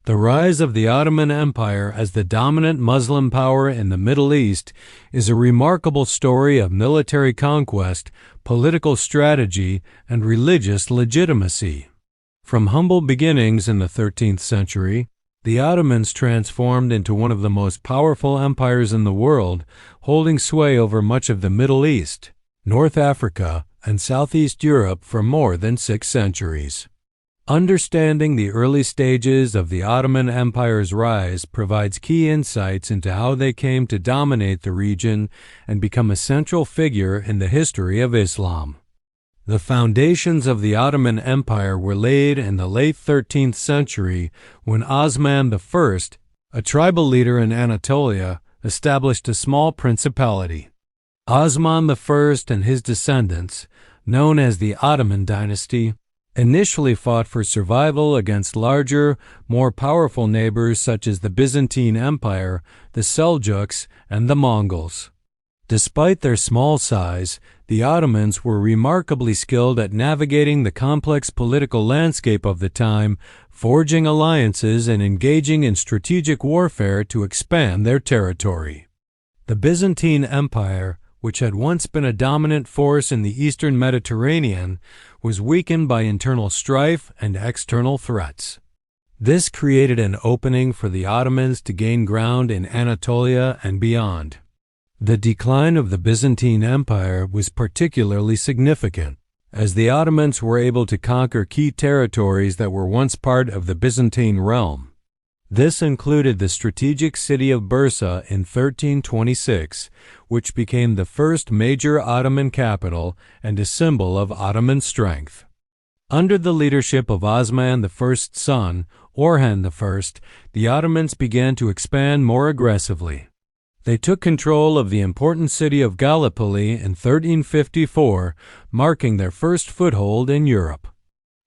The rise of the Ottoman Empire as the dominant Muslim power in the Middle East is a remarkable story of military conquest, political strategy, and religious legitimacy. From humble beginnings in the 13th century, the Ottomans transformed into one of the most powerful empires in the world, holding sway over much of the Middle East, North Africa, and Southeast Europe for more than 6 centuries. Understanding the early stages of the Ottoman Empire's rise provides key insights into how they came to dominate the region and become a central figure in the history of Islam. The foundations of the Ottoman Empire were laid in the late 13th century when Osman I, a tribal leader in Anatolia, established a small principality. Osman I and his descendants, known as the Ottoman Dynasty, initially fought for survival against larger, more powerful neighbors such as the Byzantine Empire, the Seljuks, and the Mongols. Despite their small size, the Ottomans were remarkably skilled at navigating the complex political landscape of the time, forging alliances and engaging in strategic warfare to expand their territory. The Byzantine Empire, which had once been a dominant force in the eastern Mediterranean, was weakened by internal strife and external threats. This created an opening for the Ottomans to gain ground in Anatolia and beyond. The decline of the Byzantine Empire was particularly significant, as the Ottomans were able to conquer key territories that were once part of the Byzantine realm. This included the strategic city of Bursa in 1326, which became the first major Ottoman capital and a symbol of Ottoman strength. Under the leadership of Osman I's son, Orhan I, the Ottomans began to expand more aggressively. They took control of the important city of Gallipoli in 1354, marking their first foothold in Europe.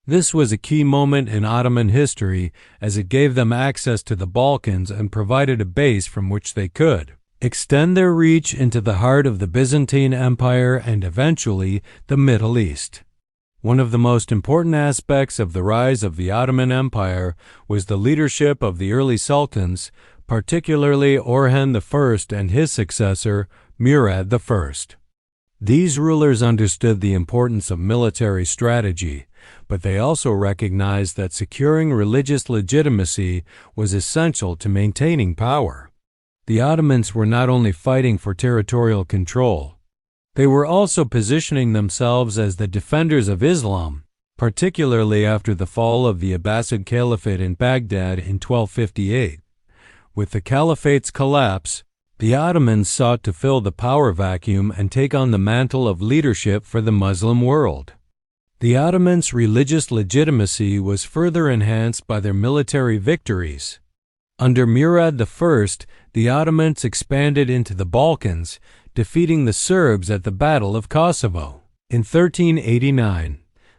This was a key moment in Ottoman history as it gave them access to the Balkans and provided a base from which they could extend their reach into the heart of the Byzantine Empire and eventually the Middle East. One of the most important aspects of the rise of the Ottoman Empire was the leadership of the early sultans, particularly Orhan I and his successor, Murad I. These rulers understood the importance of military strategy, but they also recognized that securing religious legitimacy was essential to maintaining power. The Ottomans were not only fighting for territorial control, they were also positioning themselves as the defenders of Islam, particularly after the fall of the Abbasid Caliphate in Baghdad in 1258. With the Caliphate's collapse, the Ottomans sought to fill the power vacuum and take on the mantle of leadership for the Muslim world. The Ottomans' religious legitimacy was further enhanced by their military victories. Under Murad I, the Ottomans expanded into the Balkans, defeating the Serbs at the Battle of Kosovo in 1389.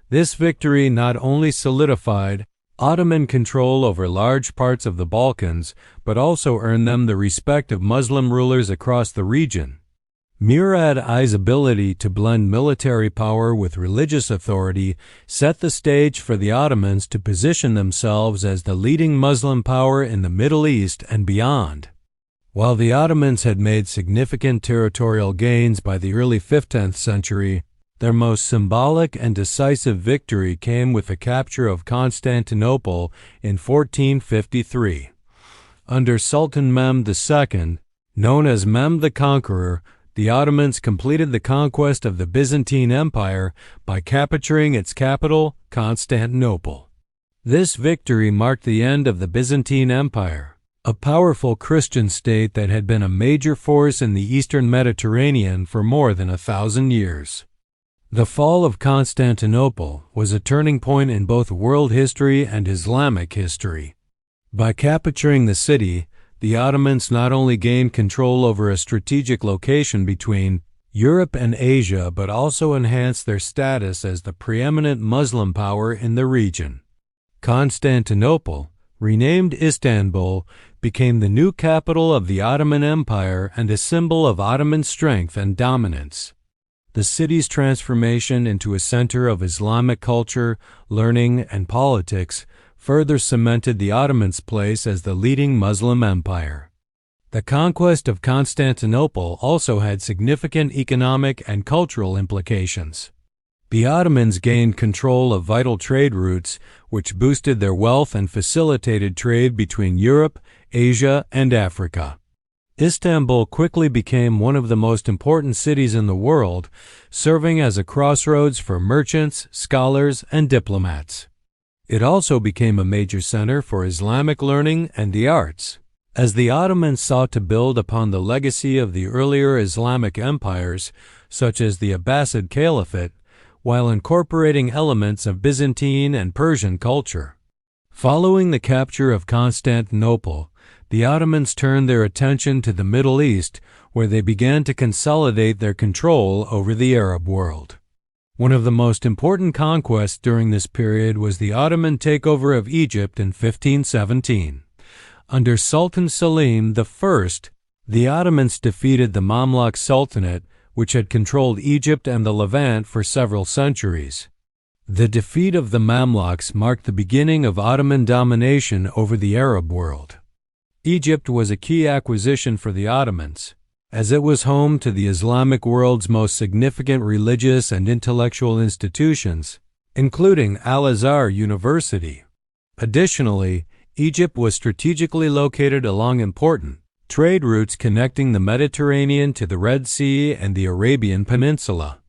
This victory not only solidified Ottoman control over large parts of the Balkans, but also earned them the respect of Muslim rulers across the region. Murad I's ability to blend military power with religious authority set the stage for the Ottomans to position themselves as the leading Muslim power in the Middle East and beyond. While the Ottomans had made significant territorial gains by the early 15th century, their most symbolic and decisive victory came with the capture of Constantinople in 1453. Under Sultan Mehmed II, known as Mehmed the Conqueror, the Ottomans completed the conquest of the Byzantine Empire by capturing its capital, Constantinople. This victory marked the end of the Byzantine Empire, a powerful Christian state that had been a major force in the eastern Mediterranean for more than 1,000 years. The fall of Constantinople was a turning point in both world history and Islamic history. By capturing the city, the Ottomans not only gained control over a strategic location between Europe and Asia, but also enhanced their status as the preeminent Muslim power in the region. Constantinople, renamed Istanbul, became the new capital of the Ottoman Empire and a symbol of Ottoman strength and dominance. The city's transformation into a center of Islamic culture, learning, and politics further cemented the Ottomans' place as the leading Muslim empire. The conquest of Constantinople also had significant economic and cultural implications. The Ottomans gained control of vital trade routes, which boosted their wealth and facilitated trade between Europe, Asia, and Africa. Istanbul quickly became one of the most important cities in the world, serving as a crossroads for merchants, scholars, and diplomats. It also became a major center for Islamic learning and the arts. As the Ottomans sought to build upon the legacy of the earlier Islamic empires, such as the Abbasid Caliphate, while incorporating elements of Byzantine and Persian culture. Following the capture of Constantinople, the Ottomans turned their attention to the Middle East, where they began to consolidate their control over the Arab world. One of the most important conquests during this period was the Ottoman takeover of Egypt in 1517. Under Sultan Selim I, the Ottomans defeated the Mamluk Sultanate, which had controlled Egypt and the Levant for several centuries. The defeat of the Mamluks marked the beginning of Ottoman domination over the Arab world. Egypt was a key acquisition for the Ottomans, as it was home to the Islamic world's most significant religious and intellectual institutions, including Al-Azhar University. Additionally, Egypt was strategically located along important trade routes connecting the Mediterranean to the Red Sea and the Arabian Peninsula.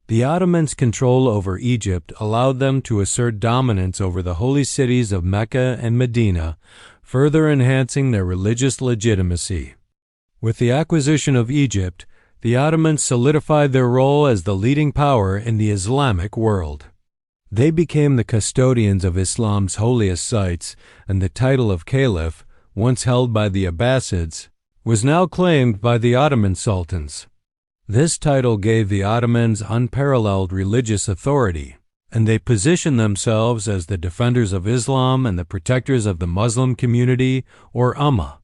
The Ottomans' control over Egypt allowed them to assert dominance over the holy cities of Mecca and Medina, further enhancing their religious legitimacy. With the acquisition of Egypt, the Ottomans solidified their role as the leading power in the Islamic world. They became the custodians of Islam's holiest sites, and the title of Caliph, once held by the Abbasids, was now claimed by the Ottoman sultans. This title gave the Ottomans unparalleled religious authority, and they positioned themselves as the defenders of Islam and the protectors of the Muslim community, or Ummah.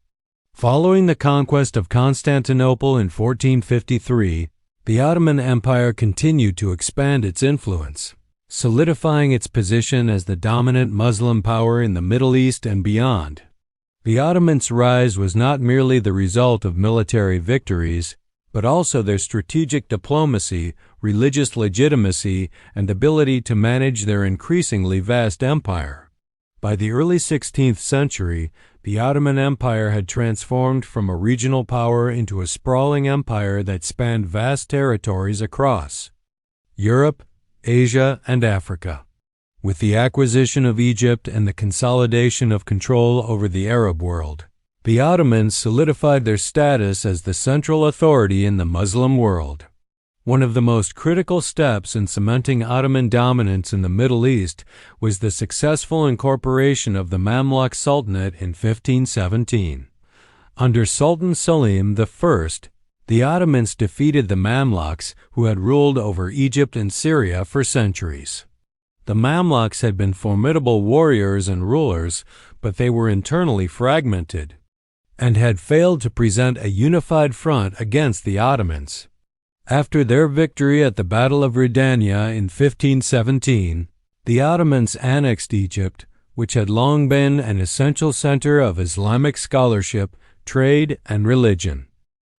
Following the conquest of Constantinople in 1453, the Ottoman Empire continued to expand its influence, solidifying its position as the dominant Muslim power in the Middle East and beyond. The Ottomans' rise was not merely the result of military victories, but also their strategic diplomacy, religious legitimacy, and ability to manage their increasingly vast empire. By the early 16th century, the Ottoman Empire had transformed from a regional power into a sprawling empire that spanned vast territories across Europe, Asia, and Africa. With the acquisition of Egypt and the consolidation of control over the Arab world, the Ottomans solidified their status as the central authority in the Muslim world. One of the most critical steps in cementing Ottoman dominance in the Middle East was the successful incorporation of the Mamluk Sultanate in 1517. Under Sultan Selim I, the Ottomans defeated the Mamluks, who had ruled over Egypt and Syria for centuries. The Mamluks had been formidable warriors and rulers, but they were internally fragmented and had failed to present a unified front against the Ottomans. After their victory at the Battle of Redania in 1517, the Ottomans annexed Egypt, which had long been an essential center of Islamic scholarship, trade, and religion.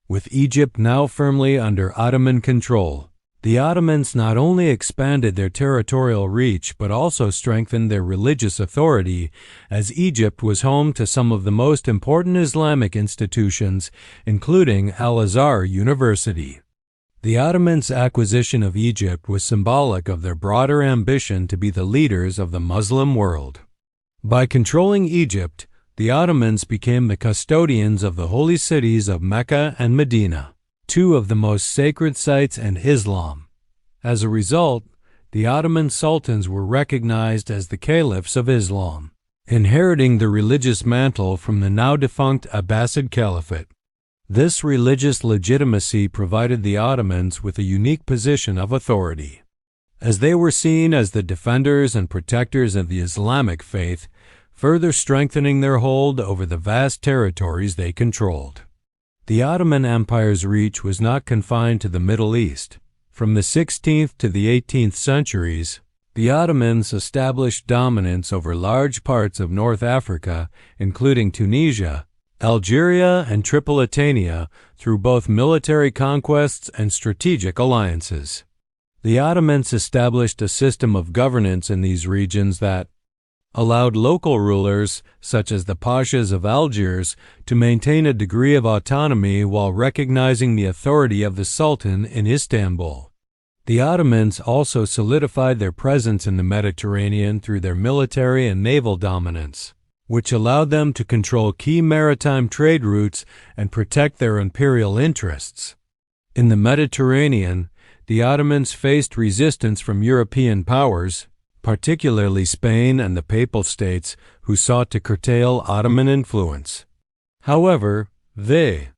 With Egypt now firmly under Ottoman control, the Ottomans not only expanded their territorial reach but also strengthened their religious authority, as Egypt was home to some of the most important Islamic institutions, including Al-Azhar University. The Ottomans' acquisition of Egypt was symbolic of their broader ambition to be the leaders of the Muslim world. By controlling Egypt, the Ottomans became the custodians of the holy cities of Mecca and Medina, two of the most sacred sites in Islam. As a result, the Ottoman sultans were recognized as the caliphs of Islam, inheriting the religious mantle from the now-defunct Abbasid Caliphate. This religious legitimacy provided the Ottomans with a unique position of authority, as they were seen as the defenders and protectors of the Islamic faith, further strengthening their hold over the vast territories they controlled. The Ottoman Empire's reach was not confined to the Middle East. From the 16th to the 18th centuries, The Ottomans established dominance over large parts of North Africa, including Tunisia, Algeria, and Tripolitania, through both military conquests and strategic alliances. The Ottomans established a system of governance in these regions that allowed local rulers, such as the Pashas of Algiers, to maintain a degree of autonomy while recognizing the authority of the Sultan in Istanbul. The Ottomans also solidified their presence in the Mediterranean through their military and naval dominance, which allowed them to control key maritime trade routes and protect their imperial interests. In the Mediterranean, the Ottomans faced resistance from European powers, particularly Spain and the Papal States, who sought to curtail Ottoman influence. However, the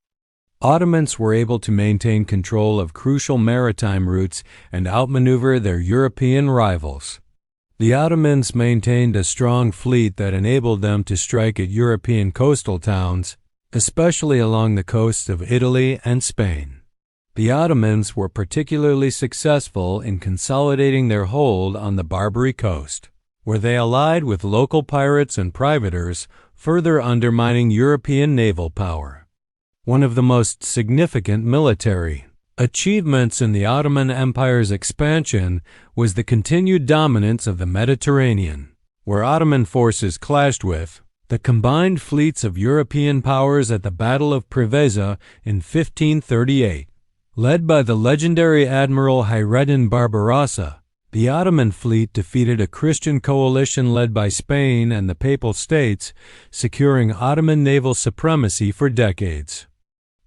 Ottomans were able to maintain control of crucial maritime routes and outmaneuver their European rivals. The Ottomans maintained a strong fleet that enabled them to strike at European coastal towns, especially along the coasts of Italy and Spain. The Ottomans were particularly successful in consolidating their hold on the Barbary coast, where they allied with local pirates and privateers, further undermining European naval power. One of the most significant military achievements in the Ottoman Empire's expansion was the continued dominance of the Mediterranean, where Ottoman forces clashed with the combined fleets of European powers at the Battle of Preveza in 1538. Led by the legendary Admiral Hayreddin Barbarossa, the Ottoman fleet defeated a Christian coalition led by Spain and the Papal States, securing Ottoman naval supremacy for decades.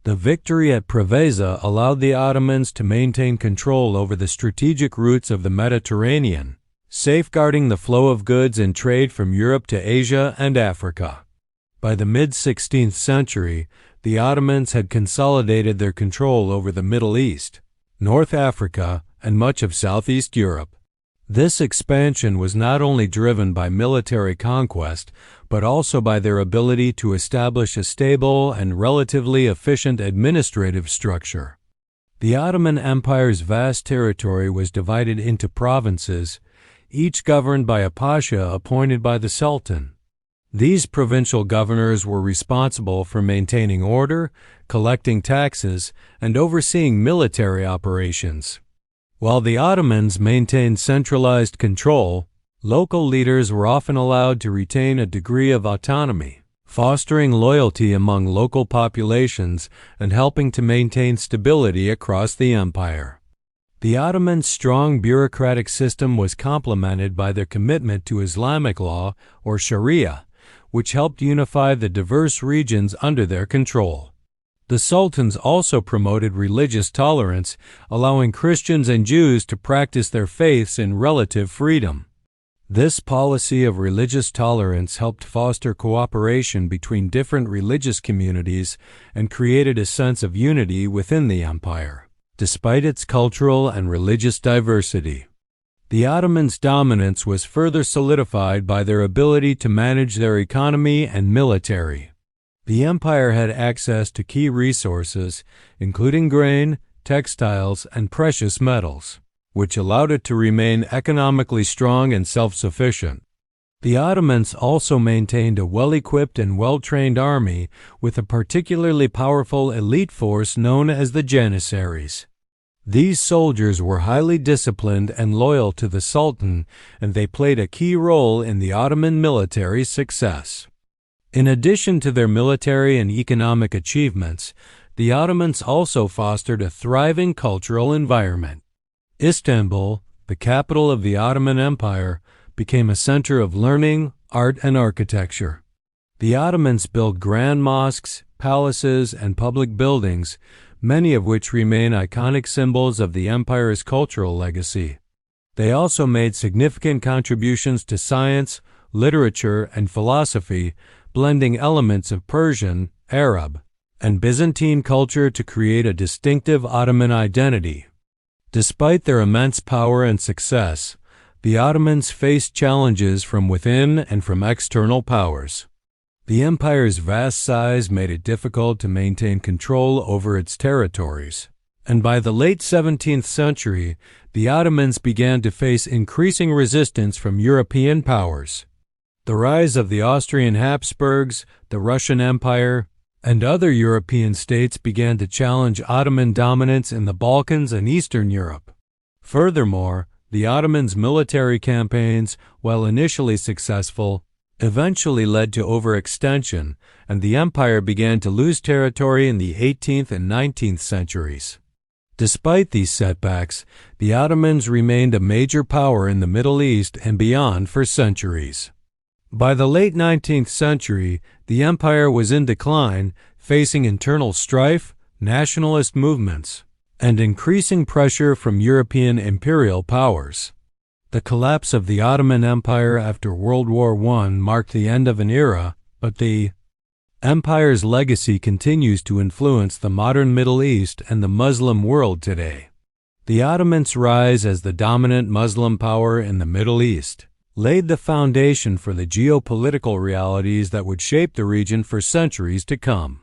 The victory at Preveza allowed the Ottomans to maintain control over the strategic routes of the Mediterranean, safeguarding the flow of goods and trade from Europe to Asia and Africa. By the mid-16th century, the Ottomans had consolidated their control over the Middle East, North Africa, and much of Southeast Europe. This expansion was not only driven by military conquest, but also by their ability to establish a stable and relatively efficient administrative structure. The Ottoman Empire's vast territory was divided into provinces, each governed by a pasha appointed by the Sultan. These provincial governors were responsible for maintaining order, collecting taxes, and overseeing military operations. While the Ottomans maintained centralized control, local leaders were often allowed to retain a degree of autonomy, fostering loyalty among local populations and helping to maintain stability across the empire. The Ottomans' strong bureaucratic system was complemented by their commitment to Islamic law, or Sharia, which helped unify the diverse regions under their control. The sultans also promoted religious tolerance, allowing Christians and Jews to practice their faiths in relative freedom. This policy of religious tolerance helped foster cooperation between different religious communities and created a sense of unity within the empire, despite its cultural and religious diversity. The Ottomans' dominance was further solidified by their ability to manage their economy and military. The empire had access to key resources, including grain, textiles, and precious metals, which allowed it to remain economically strong and self-sufficient. The Ottomans also maintained a well-equipped and well-trained army with a particularly powerful elite force known as the Janissaries. These soldiers were highly disciplined and loyal to the Sultan, and they played a key role in the Ottoman military's success. In addition to their military and economic achievements, the Ottomans also fostered a thriving cultural environment. Istanbul, the capital of the Ottoman Empire, became a center of learning, art, and architecture. The Ottomans built grand mosques, palaces, and public buildings, many of which remain iconic symbols of the empire's cultural legacy. They also made significant contributions to science, literature, and philosophy, blending elements of Persian, Arab, and Byzantine culture to create a distinctive Ottoman identity. Despite their immense power and success, the Ottomans faced challenges from within and from external powers. The empire's vast size made it difficult to maintain control over its territories, and by the late 17th century, the Ottomans began to face increasing resistance from European powers. The rise of the Austrian Habsburgs, the Russian Empire, and other European states began to challenge Ottoman dominance in the Balkans and Eastern Europe. Furthermore, the Ottomans' military campaigns, while initially successful, eventually led to overextension, and the empire began to lose territory in the 18th and 19th centuries. Despite these setbacks, the Ottomans remained a major power in the Middle East and beyond for centuries. By the late 19th century, the empire was in decline, facing internal strife, nationalist movements, and increasing pressure from European imperial powers. The collapse of the Ottoman Empire after World War I marked the end of an era, but the empire's legacy continues to influence the modern Middle East and the Muslim world today. The Ottomans' rise as the dominant Muslim power in the Middle East laid the foundation for the geopolitical realities that would shape the region for centuries to come.